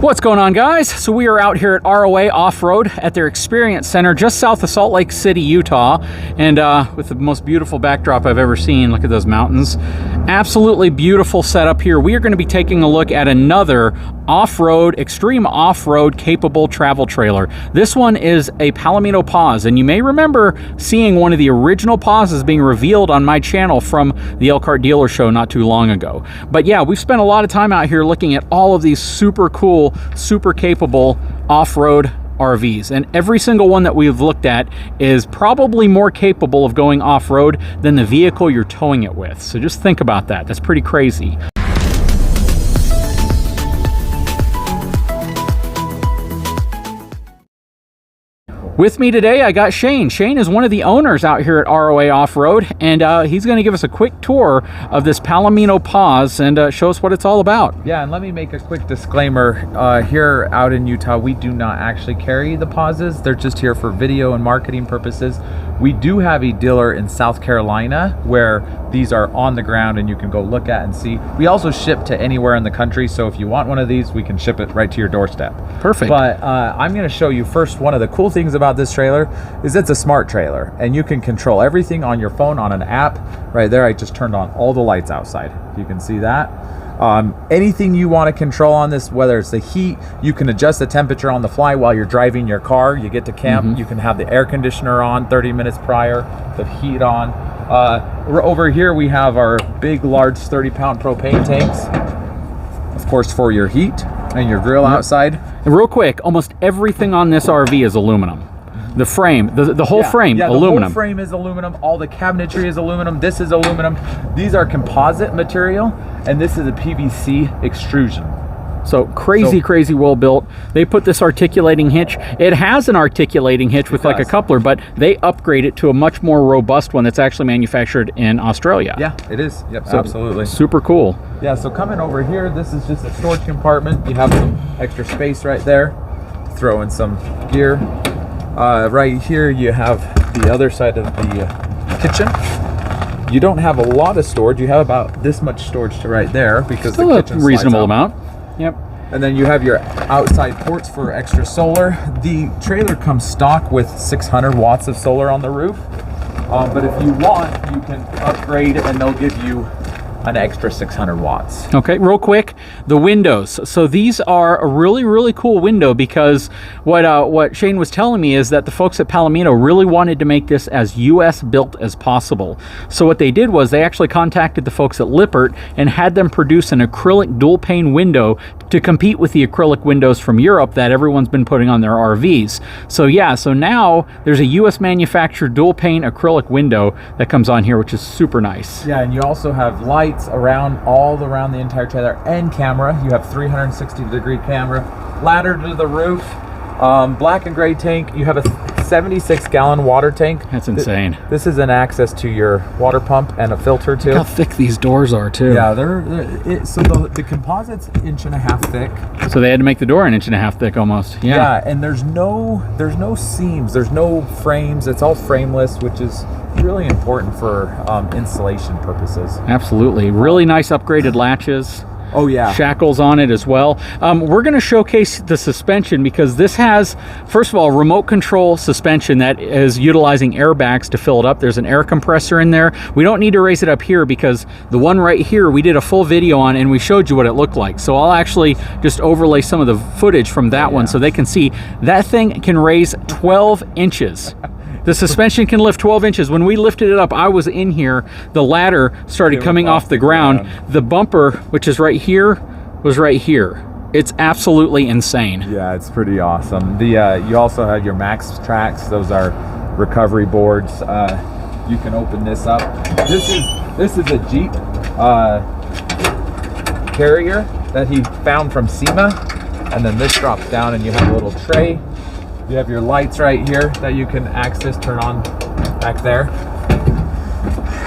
What's going on, guys? So we are out here at ROA Off Road at their Experience Center just south of Salt Lake City, Utah, and with the most beautiful backdrop I've ever seen. Look at those mountains. Absolutely beautiful setup here. We are going to be taking a look at another off-road, extreme off-road capable travel trailer. This one is a Palomino Pause, and you may remember seeing one of the original Pauses being revealed on my channel from the Elkhart Dealer Show not too long ago. But yeah, we've spent a lot of time out here looking at all of these super cool, super capable off-road RVs, and every single one that we've looked at is probably more capable of going off-road than the vehicle you're towing it with. So just think about that. That's pretty crazy. With me today, I got Shane. Shane is one of the owners out here at ROA Off Road, and he's going to give us a quick tour of this Palomino Pause and show us what it's all about. Yeah, and let me make a quick disclaimer. Here out in Utah, we do not actually carry the Pauses. They're just here for video and marketing purposes. We do have a dealer in South Carolina where these are on the ground and you can go look at and see. We also ship to anywhere in the country, so if you want one of these, we can ship it right to your doorstep. Perfect. But I'm going to show you first, one of the cool things about this trailer is it's a smart trailer, and you can control everything on your phone on an app. Right there, I just turned on all the lights outside. You can see that. Anything you want to control on this, whether it's the heat, you can adjust the temperature on the fly while you're driving your car. You get to camp, you can have the air conditioner on 30 minutes prior, the heat on. Over here we have our big, large 30-pound propane tanks, of course, for your heat and your grill outside. And real quick, almost everything on this RV is aluminum. The frame, the whole frame, yeah, aluminum. The whole frame is aluminum. All the cabinetry is aluminum. This is aluminum. These are composite material, and this is a PVC extrusion. So crazy well built. They put this articulating hitch. It has an articulating hitch with like a coupler, but they upgrade it to a much more robust one that's actually manufactured in Australia. Yeah, it is. Yep, so absolutely. Super cool. Yeah, so coming over here, this is just a storage compartment. You have some extra space right there. Throw in some gear. Right here you have the other side of the kitchen. You don't have a lot of storage. You have about this much storage to right there because still the kitchen a reasonable amount. Yep. And then you have your outside ports for extra solar. The trailer comes stock with 600 watts of solar on the roof. But if you want, you can upgrade and they'll give you an extra 600 watts. Okay, real quick, the windows. So these are a really cool window because what Shane was telling me is that the folks at Palomino really wanted to make this as US built as possible. So what they did was they actually contacted the folks at Lippert and had them produce an acrylic dual pane window to compete with the acrylic windows from Europe that everyone's been putting on their RVs. So yeah, so now there's a US manufactured dual pane acrylic window that comes on here, which is super nice. Yeah, and you also have lights all around the entire trailer and camera. You have 360-degree camera, ladder to the roof, black and gray tank. You have a 76-gallon water tank. That's insane. This is an access to your water pump and a filter too. Look how thick these doors are too. Yeah, so the composite's 1.5 inches thick. So they had to make the door 1.5 inches thick almost. Yeah, and there's no seams, there's no frames. It's all frameless, which is really important for installation purposes. Absolutely. Really nice upgraded latches. Oh yeah. Shackles on it as well. We're going to showcase the suspension because this has, first of all, remote control suspension that is utilizing airbags to fill it up. There's an air compressor in there. We don't need to raise it up here because the one right here we did a full video on and we showed you what it looked like. So I'll actually just overlay some of the footage from that one so they can see that thing can raise 12 inches. The suspension can lift 12 inches. When we lifted it up, I was in here. The ladder started coming off the ground. The bumper, which is right here, was right here. It's absolutely insane. Yeah, it's pretty awesome. You also have your max tracks. Those are recovery boards. You can open this up. This is a Jeep carrier that he found from SEMA, and then this drops down and you have a little tray. You have your lights right here that you can access, turn on back there.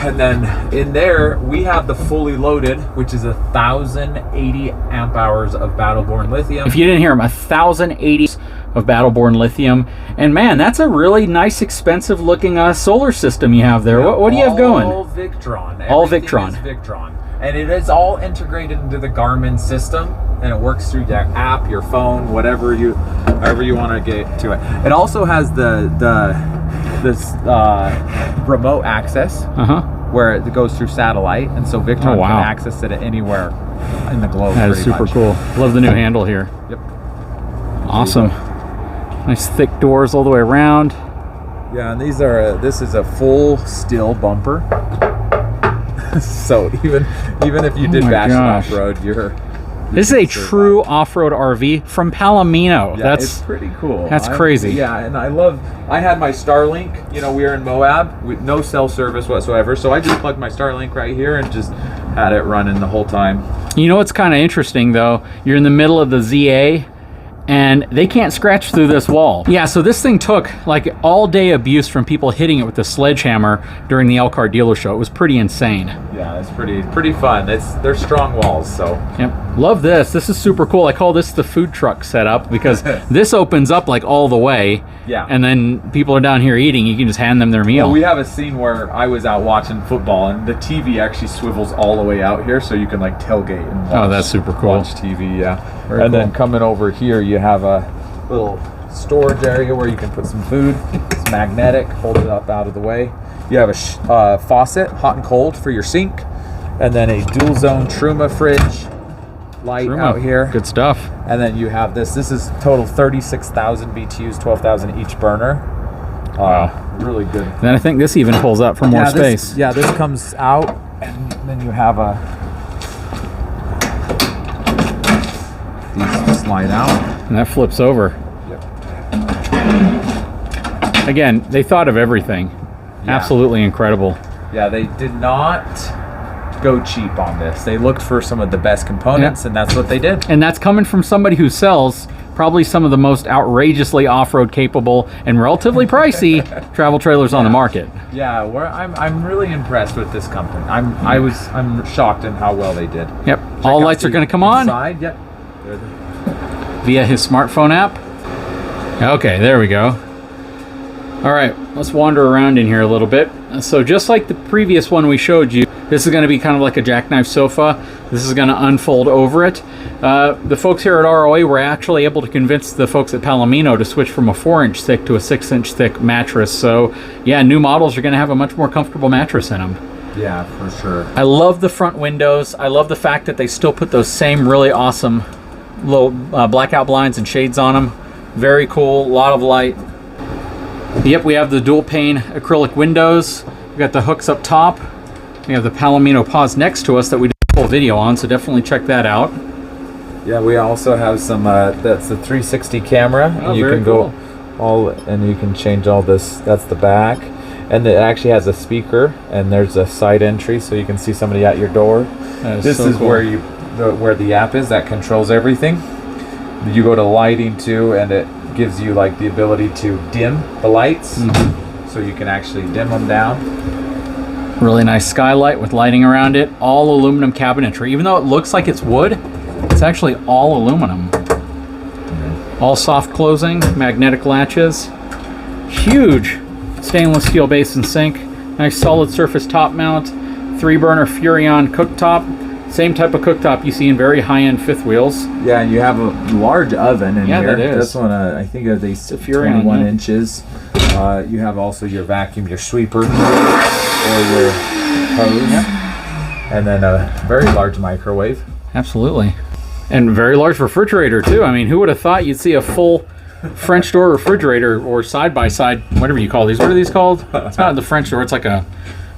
And then in there, we have the fully loaded, which is 1,080 amp hours of battle-borne lithium. If you didn't hear him, 1,080 of battle-borne lithium. And man, that's a really nice, expensive looking solar system you have there. Yeah, what do you have going? All Victron. All Victron. Victron. And it is all integrated into the Garmin system, and it works through your app, your phone, however you want to get to it. It also has this remote access, where it goes through satellite, and so Victron can access it anywhere in the globe. That is super cool. Love the new handle here. Yep. Awesome. Nice thick doors all the way around. Yeah, and this is a full steel bumper. So even if you did bash it off road, this is a true off-road RV from Palomino. Yeah, that's it's pretty cool. That's crazy. Yeah, and I had my Starlink, we were in Moab with no cell service whatsoever, so I just plugged my Starlink right here and just had it running the whole time. You know what's kind of interesting though? You're in the middle of the ZA and they can't scratch through this wall. Yeah, so this thing took like all day abuse from people hitting it with a sledgehammer during the Elkhart dealer show. It was pretty insane. Yeah, it's pretty fun. They're strong walls, so. Yep, love this. This is super cool. I call this the food truck setup because this opens up like all the way. Yeah. And then people are down here eating. You can just hand them their meal. Well, we have a scene where I was out watching football, and the TV actually swivels all the way out here, so you can like tailgate and watch. Oh, that's super cool. Watch TV, yeah. Very and cool. then coming over here, you have a little storage area where you can put some food. It's magnetic. Hold it up out of the way. You have a faucet, hot and cold, for your sink, and then a dual zone Truma fridge light out here. Good stuff. And then you have this is total 36,000 BTUs, 12,000 each burner. Wow. Really good. Then I think this even pulls up for more space. This comes out, and then you have these slide out. And that flips over. Yep. Again, they thought of everything. Yeah. Absolutely incredible. Yeah, they did not go cheap on this. They looked for some of the best components, and that's what they did. And that's coming from somebody who sells probably some of the most outrageously off-road capable and relatively pricey travel trailers on the market. Yeah, I'm really impressed with this company. I'm shocked in how well they did. Yep. All lights are going to come on. Yep. Via his smartphone app. Okay, there we go. All right, let's wander around in here a little bit. So just like the previous one we showed you, this is going to be kind of like a jackknife sofa. This is going to unfold over it. The folks here at ROA were actually able to convince the folks at Palomino to switch from a 4-inch thick to a 6-inch thick mattress. So yeah, new models are going to have a much more comfortable mattress in them. Yeah, for sure. I love the front windows. I love the fact that they still put those same really awesome little blackout blinds and shades on them. Very cool, a lot of light. Yep, we have the dual pane acrylic windows. We got the hooks up top. We have the Palomino Pause next to us that we did a full video on, so definitely check that out. Yeah, we also have some, that's the 360 camera. Oh, and you can cool. go and you can change all this. That's the back. And it actually has a speaker, and there's a side entry so you can see somebody at your door. This is cool. where the app is that controls everything. You go to lighting too, and it gives you like the ability to dim the lights, so you can actually dim them down. Really nice skylight with lighting around it. All aluminum cabinetry. Even though it looks like it's wood, it's actually all aluminum. All soft closing, magnetic latches. Huge stainless steel base and sink. Nice solid surface top mount. 3-burner Furrion cooktop. Same type of cooktop you see in very high-end fifth wheels. Yeah, and you have a large oven in here. Yeah, that is. This one, I think it's 21 inches. You have also your vacuum, your sweeper, or your hose. Yep. And then a very large microwave. Absolutely. And very large refrigerator, too. I mean, who would have thought you'd see a full French door refrigerator, or side-by-side, whatever you call these. What are these called? It's not the French door. It's like a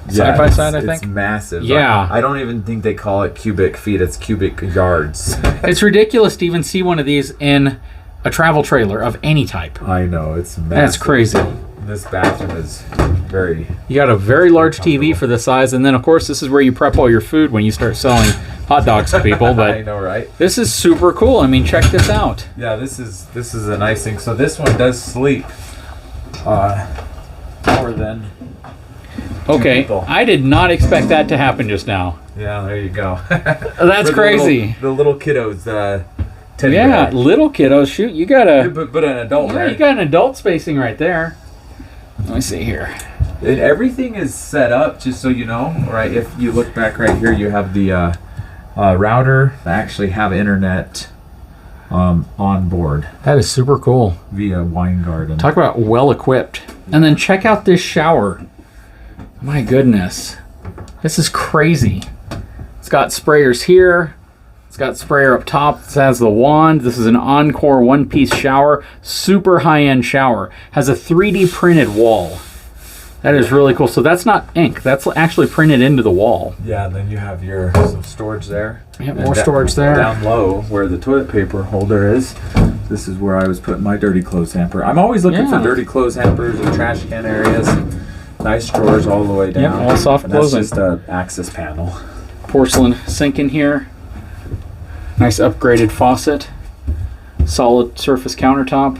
side-by-side, I think. It's massive. Yeah. I don't even think they call it cubic feet. It's cubic yards. It's ridiculous to even see one of these in a travel trailer of any type. I know. It's massive. That's crazy. This bathroom is very... You got a very large TV for this size, and then, of course, this is where you prep all your food when you start selling hot dogs to people. But I know, right? This is super cool. I mean, check this out. Yeah, this is a nice thing. So this one does sleep more than... Okay, people. I did not expect that to happen just now. Yeah, there you go. That's crazy. The little kiddos. Yeah, little kiddos. Shoot, you got a... But an adult, Yeah, right? you got an adult spacing right there. Let me see here. And everything is set up, just so you know, right? If you look back right here, you have the router that actually have internet on board. That is super cool. Via Wine Garden. Talk about well equipped. And then check out this shower. My goodness. This is crazy. It's got sprayers here. It's got sprayer up top. This has the wand. This is an Encore one-piece shower. Super high-end shower. Has a 3D printed wall. That is really cool. So that's not ink. That's actually printed into the wall. Yeah, and then you have your some storage there. Yeah, more storage there. Down low, where the toilet paper holder is, this is where I was putting my dirty clothes hamper. I'm always looking for dirty clothes hampers and trash can areas. Nice drawers all the way down. Yep, all soft closing. That's just an access panel. Porcelain sink in here. Nice upgraded faucet. Solid surface countertop.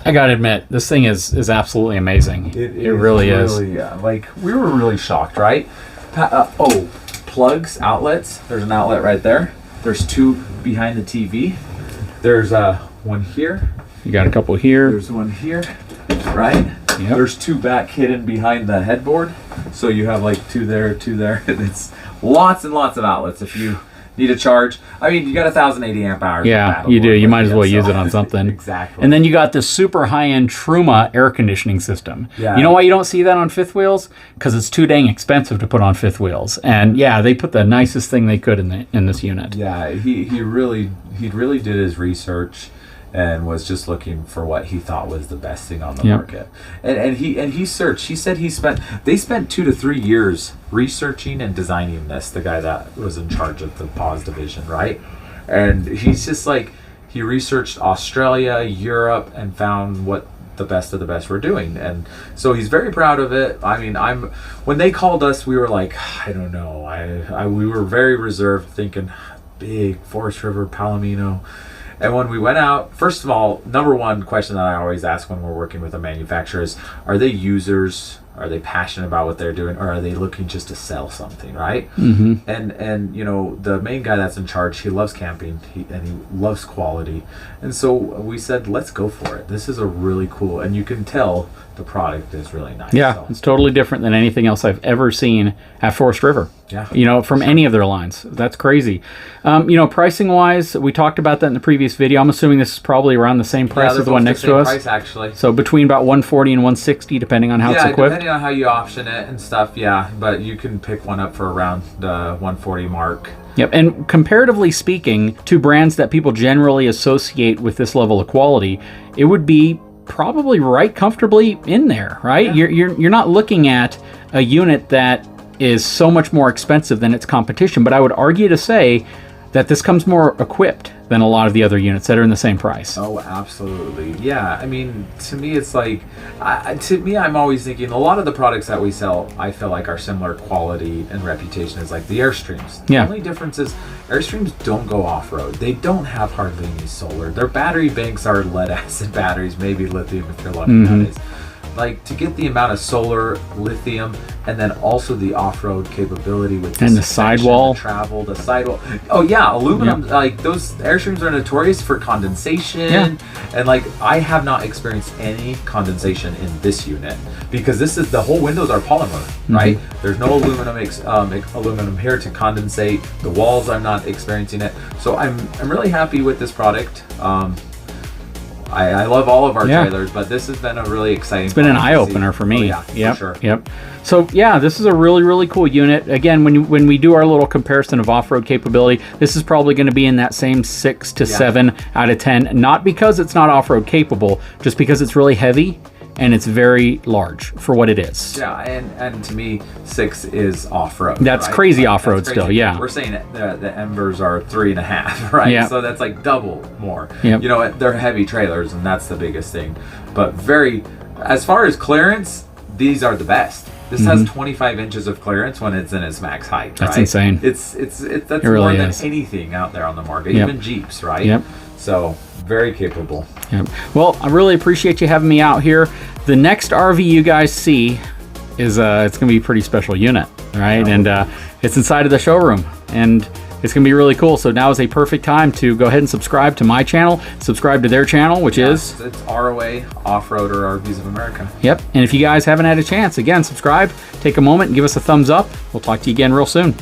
I gotta admit, this thing is absolutely amazing. It really is. Yeah, like we were really shocked, right? Oh, plugs, outlets. There's an outlet right there. There's two behind the TV. There's one here. You got a couple here. There's one here, right? Yep. There's two back hidden behind the headboard. So you have like two there, two there. It's lots and lots of outlets if you need a charge. I mean, you got 1,080 amp hours. Yeah, you do. You might as well use it on something. Exactly. And then you got this super high-end Truma air conditioning system. Yeah. You know why you don't see that on fifth wheels? Because it's too dang expensive to put on fifth wheels. And yeah, they put the nicest thing they could in this unit. Yeah, he really did his research and was just looking for what he thought was the best thing on the market. And he searched. He said they spent 2 to 3 years researching and designing this, the guy that was in charge of the Pause division, right? And he's just like, he researched Australia, Europe, and found what the best of the best were doing. And so he's very proud of it. I mean, when they called us, we were like, I don't know. We were very reserved, thinking big Forest River, Palomino. And when we went out, first of all, number one question that I always ask when we're working with a manufacturer is, are they users? Are they passionate about what they're doing? Or are they looking just to sell something, right? Mm-hmm. And you know, the main guy that's in charge, he loves camping, and he loves quality. And so we said, let's go for it. This is a really cool, and you can tell the product is really nice. Yeah, so. It's totally different than anything else I've ever seen at Forest River. Yeah. You know, from any of their lines. That's crazy. You know, pricing wise, we talked about that in the previous video. I'm assuming this is probably around the same price as the one next to us. Price, actually. So between about 140 and 160, depending on how it's equipped. Depending on how you option it and stuff. Yeah, but you can pick one up for around the 140 mark. Yep, and comparatively speaking to brands that people generally associate with this level of quality, it would be probably right comfortably in there, right? Yeah. You're not looking at a unit that is so much more expensive than its competition, but I would argue to say that this comes more equipped than a lot of the other units that are in the same price. Oh, absolutely. Yeah, I mean, to me, it's like, I'm always thinking a lot of the products that we sell, I feel like are similar quality and reputation as like the Airstreams. The only difference is Airstreams don't go off-road. They don't have hardly any solar. Their battery banks are lead acid batteries, maybe lithium if you're lucky nowadays. Like, to get the amount of solar, lithium, and then also the off-road capability with and the sidewall, travel, the sidewall. Oh yeah, aluminum. Yeah. Like those Airstreams are notorious for condensation, and like I have not experienced any condensation in this unit because this is the whole windows are polymer, right? There's no aluminum here to condensate. The walls, I'm not experiencing it, so I'm really happy with this product. I love all of our trailers, but this has been a really exciting. It's been an eye opener for me. Oh, yeah, for sure. Yep. So yeah, this is a really, really cool unit. Again, when we do our little comparison of off-road capability, this is probably going to be in that same 6 to 7 out of 10. Not because it's not off-road capable, just because it's really heavy and it's very large for what it is. Yeah, and to me, 6 is off-road. That's right? crazy off-road still, yeah. We're saying the Embers are 3.5, right? Yeah. So that's like double more. Yep. You know, they're heavy trailers, and that's the biggest thing. But as far as clearance, these are the best. This has 25 inches of clearance when it's in its max height. That's right? insane. That's really more than is. anything out there on the market, even Jeeps, right? Yep. So very capable. Yep. Well, I really appreciate you having me out here. The next RV you guys see is it's going to be a pretty special unit, right? And it's inside of the showroom, and It's going to be really cool. So now is a perfect time to go ahead and subscribe to my channel, subscribe to their channel, which is... It's ROA Off Road or RVs of America. Yep. And if you guys haven't had a chance, again, subscribe, take a moment and give us a thumbs up. We'll talk to you again real soon.